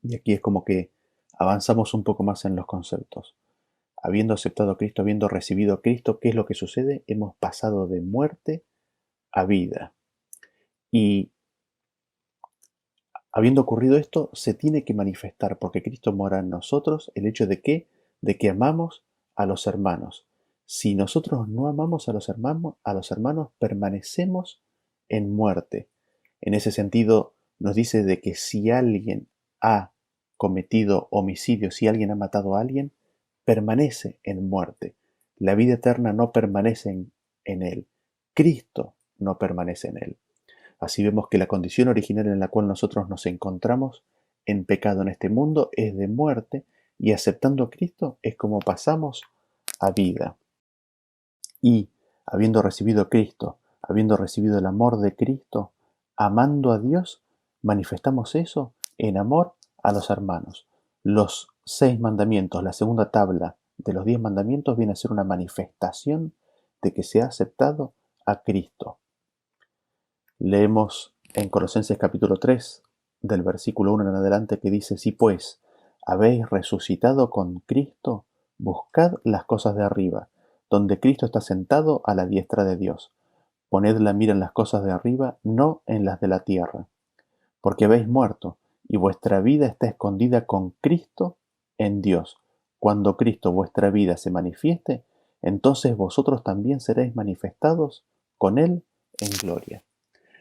Y aquí es como que avanzamos un poco más en los conceptos. Habiendo aceptado a Cristo, habiendo recibido a Cristo, ¿qué es lo que sucede? Hemos pasado de muerte a vida. Y habiendo ocurrido esto, se tiene que manifestar, porque Cristo mora en nosotros, el hecho de que amamos a los hermanos. Si nosotros no amamos a los hermanos, permanecemos en muerte. En ese sentido, nos dice de que si alguien ha cometido homicidio, si alguien ha matado a alguien, permanece en muerte. La vida eterna no permanece en él. Cristo no permanece en él. Así vemos que la condición original en la cual nosotros nos encontramos en pecado en este mundo es de muerte, y aceptando a Cristo es como pasamos a vida. Y habiendo recibido a Cristo, habiendo recibido el amor de Cristo, amando a Dios, manifestamos eso en amor a los hermanos. Los 6 mandamientos, la segunda tabla de los 10 mandamientos, viene a ser una manifestación de que se ha aceptado a Cristo. Leemos en Colosenses capítulo 3, del versículo 1 en adelante, que dice: Si pues habéis resucitado con Cristo, buscad las cosas de arriba, donde Cristo está sentado a la diestra de Dios. Poned la mira en las cosas de arriba, no en las de la tierra, porque habéis muerto, y vuestra vida está escondida con Cristo en Dios. Cuando Cristo vuestra vida se manifieste, entonces vosotros también seréis manifestados con Él en gloria.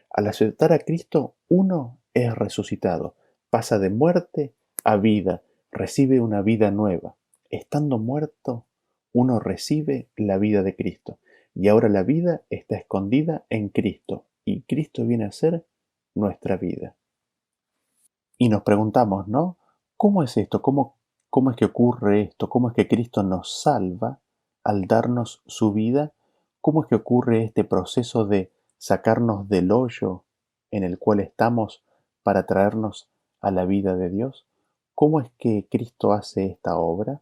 Al aceptar a Cristo, uno es resucitado, pasa de muerte a vida, recibe una vida nueva. Estando muerto, uno recibe la vida de Cristo. Y ahora la vida está escondida en Cristo, y Cristo viene a ser nuestra vida. Y nos preguntamos, ¿no? ¿Cómo es esto? ¿Cómo es que ocurre esto? ¿Cómo es que Cristo nos salva al darnos su vida? ¿Cómo es que ocurre este proceso de sacarnos del hoyo en el cual estamos para traernos a la vida de Dios? ¿Cómo es que Cristo hace esta obra?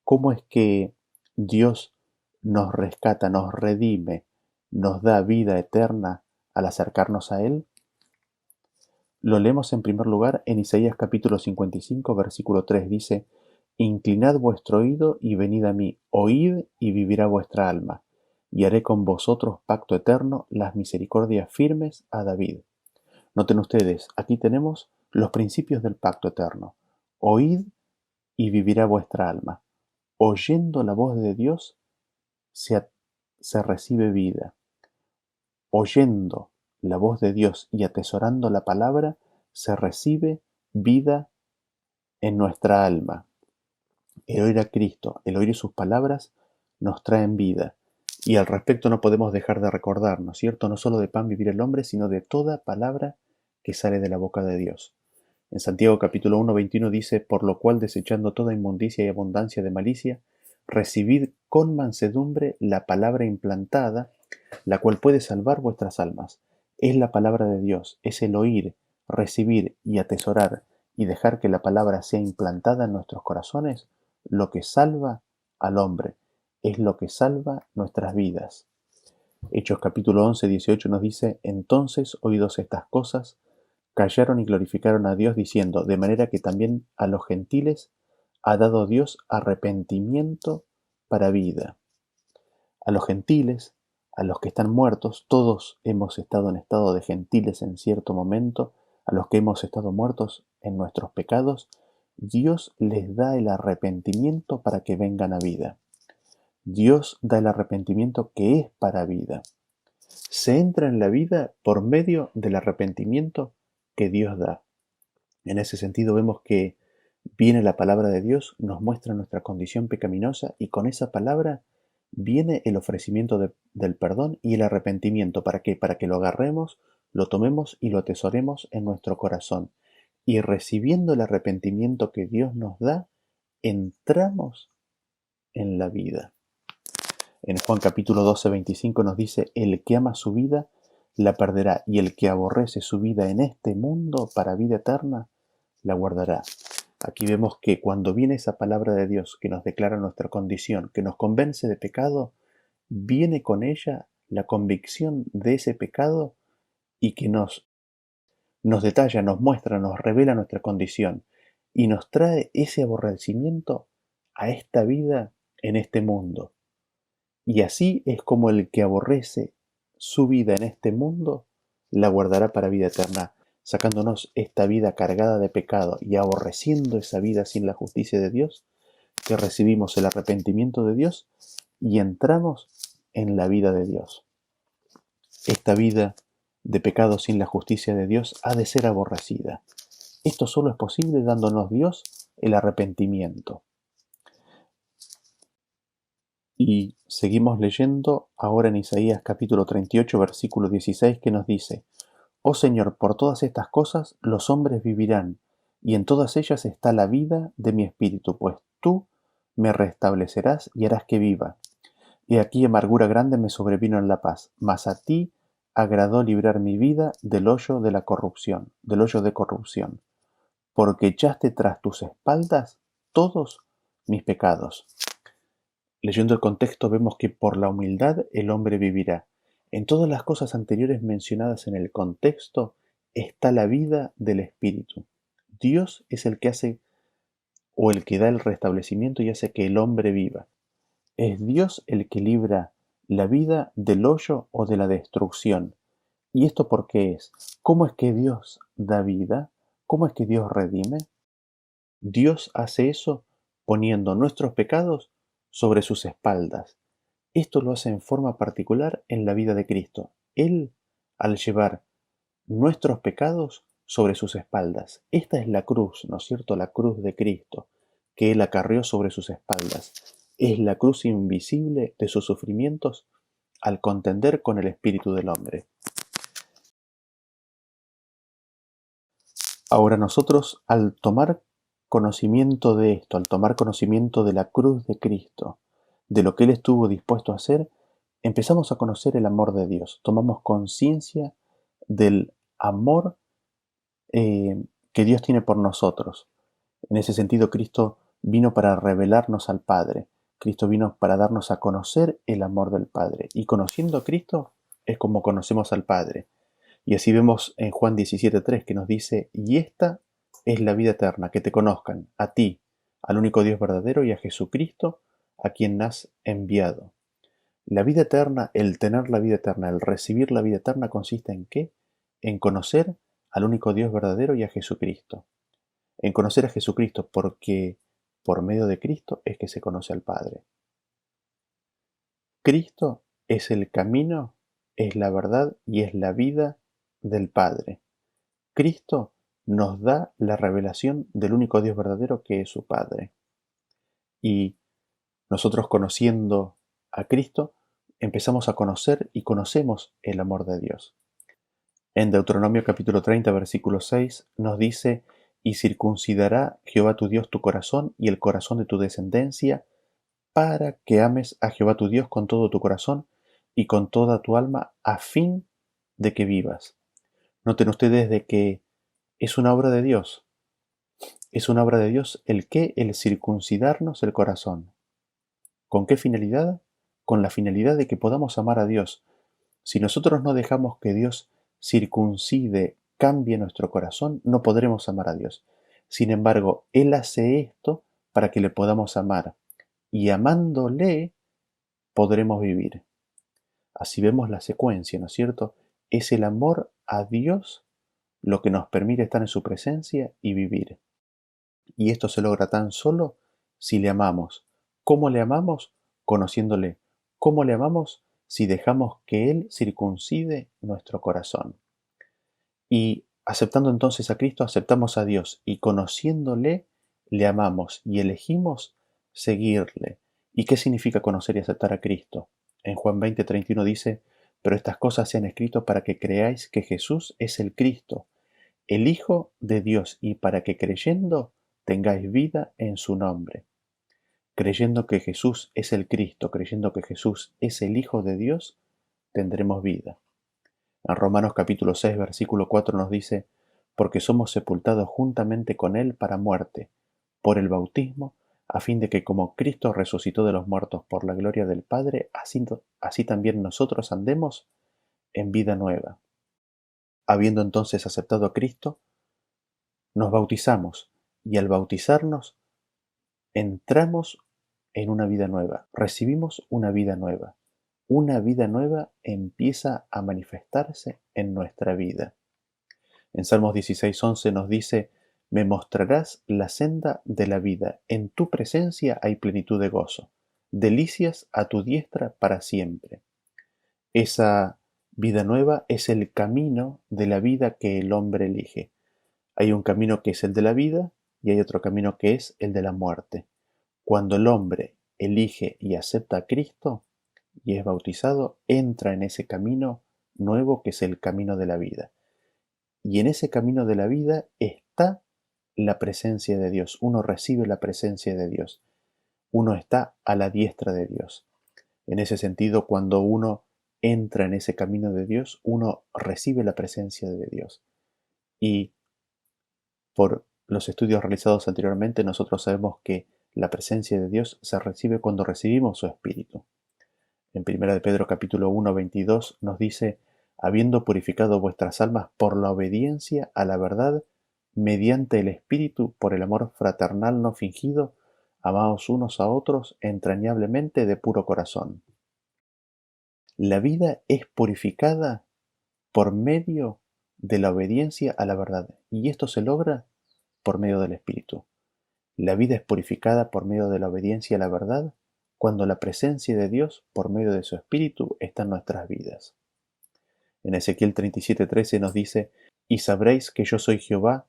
¿Cómo es que Dios nos rescata, nos redime, nos da vida eterna al acercarnos a Él? Lo leemos en primer lugar en Isaías capítulo 55, versículo 3. Dice: Inclinad vuestro oído y venid a mí, oíd y vivirá vuestra alma, y haré con vosotros pacto eterno, las misericordias firmes a David. Noten ustedes, aquí tenemos los principios del pacto eterno. Oíd y vivirá vuestra alma. Oyendo la voz de Dios se recibe vida. Oyendo la voz de Dios y atesorando la palabra, se recibe vida en nuestra alma. El oír a Cristo, el oír sus palabras, nos traen vida. Y al respecto no podemos dejar de recordar, ¿no es cierto? No solo de pan vivirá el hombre, sino de toda palabra que sale de la boca de Dios. En Santiago capítulo 1, 21 dice: Por lo cual, desechando toda inmundicia y abundancia de malicia, recibid con mansedumbre la palabra implantada, la cual puede salvar vuestras almas. Es la palabra de Dios, es el oír, recibir y atesorar y dejar que la palabra sea implantada en nuestros corazones lo que salva al hombre, es lo que salva nuestras vidas. Hechos capítulo 11, 18 nos dice: Entonces, oídos estas cosas, callaron y glorificaron a Dios diciendo: De manera que también a los gentiles ha dado Dios arrepentimiento para vida. A los gentiles, a los que están muertos, todos hemos estado en estado de gentiles en cierto momento, a los que hemos estado muertos en nuestros pecados, Dios les da el arrepentimiento para que vengan a vida. Dios da el arrepentimiento que es para vida. Se entra en la vida por medio del arrepentimiento que Dios da. En ese sentido vemos que viene la palabra de Dios, nos muestra nuestra condición pecaminosa, y con esa palabra viene el ofrecimiento del perdón y el arrepentimiento. ¿Para qué? Para que lo agarremos, lo tomemos y lo atesoremos en nuestro corazón. Y recibiendo el arrepentimiento que Dios nos da, entramos en la vida. En Juan capítulo 12, 25 nos dice: El que ama su vida la perderá, y el que aborrece su vida en este mundo para vida eterna la guardará. Aquí vemos que cuando viene esa palabra de Dios que nos declara nuestra condición, que nos convence de pecado, viene con ella la convicción de ese pecado, y que nos detalla, nos muestra, nos revela nuestra condición. y nos trae ese aborrecimiento a esta vida en este mundo. Y así es como el que aborrece su vida en este mundo, la guardará para vida eterna, sacándonos esta vida cargada de pecado y aborreciendo esa vida sin la justicia de Dios, que recibimos el arrepentimiento de Dios y entramos en la vida de Dios. Esta vida de pecado sin la justicia de Dios ha de ser aborrecida. Esto solo es posible dándonos Dios el arrepentimiento. Y seguimos leyendo ahora en Isaías capítulo 38, versículo 16, que nos dice: Oh Señor, por todas estas cosas los hombres vivirán, y en todas ellas está la vida de mi espíritu, pues tú me restablecerás y harás que viva. Y aquí amargura grande me sobrevino en la paz, mas a ti agradó librar mi vida del hoyo de la corrupción, del hoyo de corrupción, porque echaste tras tus espaldas todos mis pecados. Leyendo el contexto vemos que por la humildad el hombre vivirá. En todas las cosas anteriores mencionadas en el contexto está la vida del espíritu. Dios es el que hace o el que da el restablecimiento y hace que el hombre viva. Es Dios el que libra la vida del hoyo o de la destrucción. ¿Y esto por qué es? ¿Cómo es que Dios da vida? ¿Cómo es que Dios redime? Dios hace eso poniendo nuestros pecados sobre sus espaldas. Esto lo hace en forma particular en la vida de Cristo. Él, al llevar nuestros pecados sobre sus espaldas. Esta es la cruz, ¿no es cierto? La cruz de Cristo, que Él acarreó sobre sus espaldas. Es la cruz invisible de sus sufrimientos al contender con el espíritu del hombre. Ahora nosotros, al tomar conocimiento de esto, al tomar conocimiento de la cruz de Cristo, de lo que Él estuvo dispuesto a hacer, empezamos a conocer el amor de Dios. Tomamos conciencia del amor que Dios tiene por nosotros. En ese sentido, Cristo vino para revelarnos al Padre. Cristo vino para darnos a conocer el amor del Padre. Y conociendo a Cristo es como conocemos al Padre. Y así vemos en Juan 17:3 que nos dice: y esta es la vida eterna, que te conozcan, a ti, al único Dios verdadero, y a Jesucristo, a quien has enviado. La vida eterna, el tener la vida eterna, el recibir la vida eterna consiste ¿en qué? En conocer al único Dios verdadero y a Jesucristo. En conocer a Jesucristo, porque por medio de Cristo es que se conoce al Padre. Cristo es el camino, es la verdad y es la vida del Padre. Cristo nos da la revelación del único Dios verdadero, que es su Padre. Y nosotros, conociendo a Cristo, empezamos a conocer y conocemos el amor de Dios. En Deuteronomio capítulo 30, versículo 6 nos dice: y circuncidará Jehová tu Dios tu corazón y el corazón de tu descendencia, para que ames a Jehová tu Dios con todo tu corazón y con toda tu alma, a fin de que vivas. Noten ustedes de que es una obra de Dios. Es una obra de Dios el circuncidarnos el corazón. ¿Con qué finalidad? Con la finalidad de que podamos amar a Dios. Si nosotros no dejamos que Dios circuncide, cambie nuestro corazón, no podremos amar a Dios. Sin embargo, Él hace esto para que le podamos amar. Y amándole podremos vivir. Así vemos la secuencia, ¿no es cierto? Es el amor a Dios lo que nos permite estar en su presencia y vivir. Y esto se logra tan solo si le amamos. ¿Cómo le amamos? Conociéndole. ¿Cómo le amamos? Si dejamos que Él circuncide nuestro corazón. Y aceptando entonces a Cristo, aceptamos a Dios, y conociéndole, le amamos y elegimos seguirle. ¿Y qué significa conocer y aceptar a Cristo? En Juan 20:31 dice: pero estas cosas se han escrito para que creáis que Jesús es el Cristo, el Hijo de Dios, y para que creyendo tengáis vida en su nombre. Creyendo que Jesús es el Cristo, creyendo que Jesús es el Hijo de Dios, tendremos vida. En Romanos capítulo 6, versículo 4 nos dice: porque somos sepultados juntamente con Él para muerte, por el bautismo, a fin de que como Cristo resucitó de los muertos por la gloria del Padre, así también nosotros andemos en vida nueva. Habiendo entonces aceptado a Cristo, nos bautizamos Y al bautizarnos, entramos en una vida nueva, recibimos una vida nueva. Una vida nueva empieza a manifestarse en nuestra vida. En Salmos 16:11 nos dice: me mostrarás la senda de la vida, en tu presencia hay plenitud de gozo, delicias a tu diestra para siempre. Esa vida nueva es el camino de la vida que el hombre elige. Hay un camino que es el de la vida y hay otro camino que es el de la muerte. Cuando el hombre elige y acepta a Cristo y es bautizado, entra en ese camino nuevo que es el camino de la vida. Y en ese camino de la vida está la presencia de Dios. Uno recibe la presencia de Dios. Uno está a la diestra de Dios. En ese sentido, cuando uno entra en ese camino de Dios, uno recibe la presencia de Dios. Y por los estudios realizados anteriormente, nosotros sabemos que la presencia de Dios se recibe cuando recibimos su Espíritu. En 1 de Pedro capítulo 1, 22 nos dice: habiendo purificado vuestras almas por la obediencia a la verdad, mediante el Espíritu, por el amor fraternal no fingido, amaos unos a otros entrañablemente de puro corazón. La vida es purificada por medio de la obediencia a la verdad, y esto se logra por medio del Espíritu. La vida es purificada por medio de la obediencia a la verdad cuando la presencia de Dios, por medio de su Espíritu, está en nuestras vidas. En Ezequiel 37:13 nos dice: y sabréis que yo soy Jehová,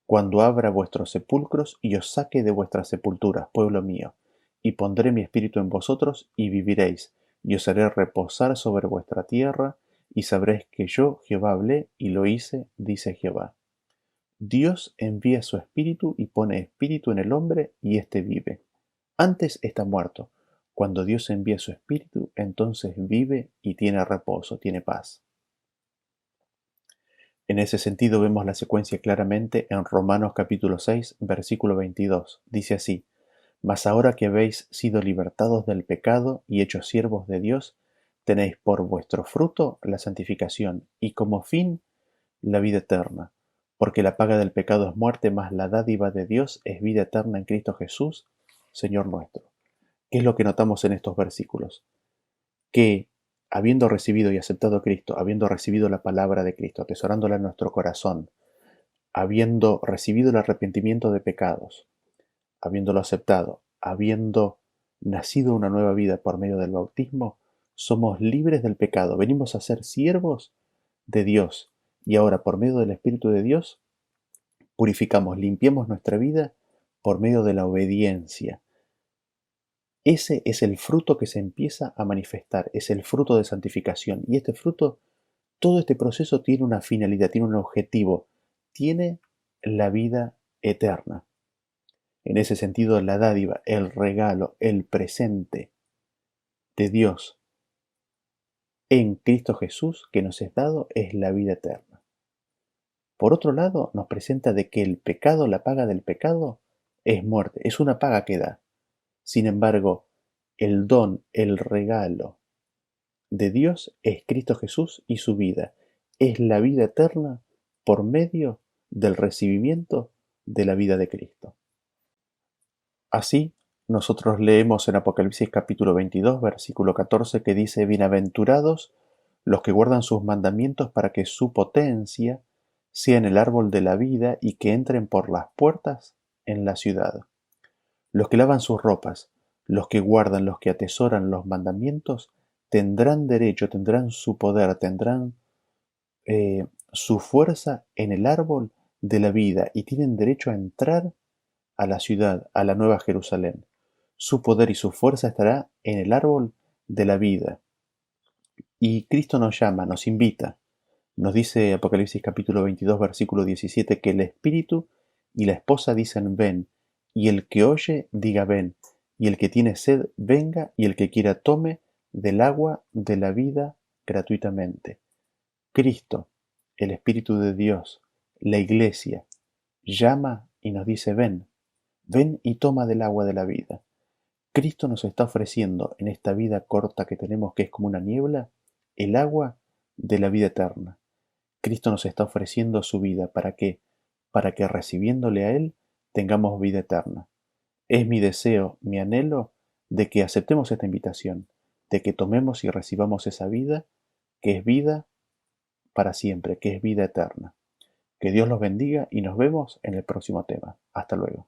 cuando abra vuestros sepulcros y os saque de vuestras sepulturas, pueblo mío, y pondré mi espíritu en vosotros y viviréis, y os haré reposar sobre vuestra tierra, y sabréis que yo, Jehová, hablé y lo hice, dice Jehová. Dios envía su espíritu y pone espíritu en el hombre y éste vive. Antes está muerto. Cuando Dios envía su espíritu, entonces vive y tiene reposo, tiene paz. En ese sentido vemos la secuencia claramente en Romanos capítulo 6, versículo 22. Dice así: mas ahora que habéis sido libertados del pecado y hechos siervos de Dios, tenéis por vuestro fruto la santificación y como fin la vida eterna. Porque la paga del pecado es muerte, mas la dádiva de Dios es vida eterna en Cristo Jesús, Señor nuestro. ¿Qué es lo que notamos en estos versículos? Que habiendo recibido y aceptado a Cristo, habiendo recibido la palabra de Cristo, atesorándola en nuestro corazón, habiendo recibido el arrepentimiento de pecados, habiéndolo aceptado, habiendo nacido una nueva vida por medio del bautismo, somos libres del pecado, venimos a ser siervos de Dios y ahora por medio del Espíritu de Dios purificamos, limpiamos nuestra vida por medio de la obediencia. Ese es el fruto que se empieza a manifestar, es el fruto de santificación. Y este fruto, todo este proceso tiene una finalidad, tiene un objetivo, tiene la vida eterna. En ese sentido, la dádiva, el regalo, el presente de Dios en Cristo Jesús que nos es dado es la vida eterna. Por otro lado, nos presenta de que el pecado, la paga del pecado, es muerte, es una paga que da. Sin embargo, el don, el regalo de Dios es Cristo Jesús y su vida. Es la vida eterna por medio del recibimiento de la vida de Cristo. Así, nosotros leemos en Apocalipsis capítulo 22, versículo 14, que dice: bienaventurados los que guardan sus mandamientos para que su potencia sea en el árbol de la vida y que entren por las puertas en la ciudad. Los que lavan sus ropas, los que guardan, los que atesoran los mandamientos, tendrán derecho, tendrán su poder, tendrán su fuerza en el árbol de la vida y tienen derecho a entrar a la ciudad, a la nueva Jerusalén. Su poder y su fuerza estará en el árbol de la vida. Y Cristo nos llama, nos invita. Nos dice Apocalipsis capítulo 22, versículo 17, que el Espíritu y la esposa dicen ven, y el que oye diga ven, y el que tiene sed venga, y el que quiera tome del agua de la vida gratuitamente. Cristo, el Espíritu de Dios, la Iglesia, llama y nos dice ven, ven y toma del agua de la vida. Cristo nos está ofreciendo en esta vida corta que tenemos, que es como una niebla, el agua de la vida eterna. Cristo nos está ofreciendo su vida. ¿Para qué? Para que recibiéndole a Él tengamos vida eterna. Es mi deseo, mi anhelo, de que aceptemos esta invitación, de que tomemos y recibamos esa vida, que es vida para siempre, que es vida eterna. Que Dios los bendiga y nos vemos en el próximo tema. Hasta luego.